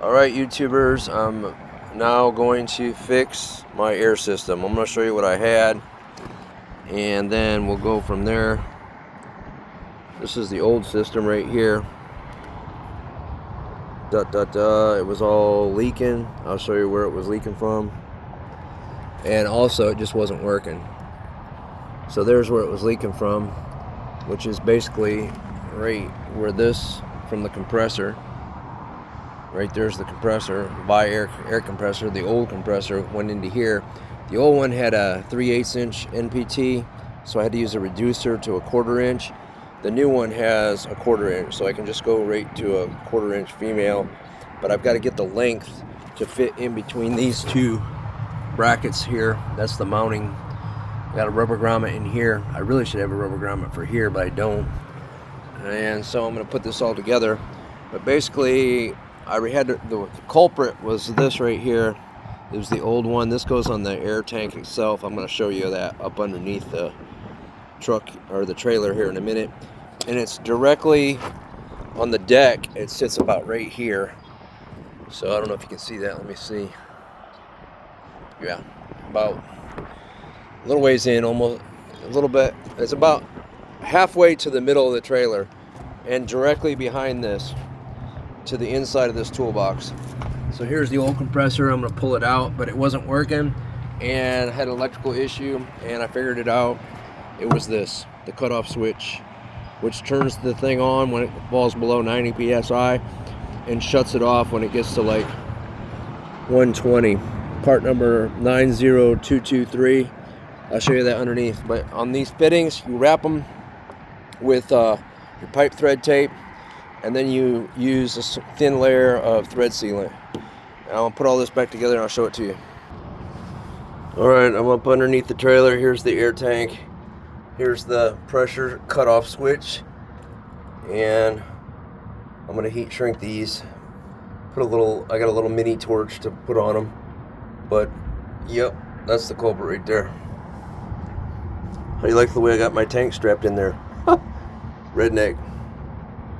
Alright, YouTubers, I'm now going to fix my air system. I'm going to show you what I had, and then we'll go from there. This is the old system right here. It was all leaking. I'll show you where it was leaking from. And also, it just wasn't working. So there's where it was leaking from, which is basically right where this, from the compressor. Right there's the compressor, air compressor. The old compressor went into here. The old one had a 3/8 inch NPT, so I had to use a reducer to a 1/4 inch. The new one has a 1/4 inch, so I can just go right to a 1/4 inch female. But I've got to get the length to fit in between these two brackets here. That's the mounting. I got a rubber grommet in here. I really should have a rubber grommet for here, but I don't. And so I'm going to put this all together. But basically, the culprit was this right here. It was the old one. This goes on the air tank itself. I'm going to show you that up underneath the truck or the trailer here in a minute. And it's directly on the deck. It sits about right here. So I don't know if you can see that. Let me see. Yeah, about a little ways in, almost a little bit. It's about halfway to the middle of the trailer, and directly behind this, to the inside of this toolbox. So here's the old compressor. I'm going to pull it out, but it wasn't working, and I had an electrical issue, and I figured it out. It was this, the cutoff switch, which turns the thing on when it falls below 90 psi and shuts it off when it gets to like 120. Part number 90223. I'll show you that underneath. But on these fittings, you wrap them with your pipe thread tape, and then you use a thin layer of thread sealant. And I'll put all this back together and I'll show it to you. Alright, I'm up underneath the trailer. Here's the air tank. Here's the pressure cutoff switch. And I'm going to heat shrink these. I got a little mini torch to put on them. But, yep, that's the culprit right there. How do you like the way I got my tank strapped in there? Redneck.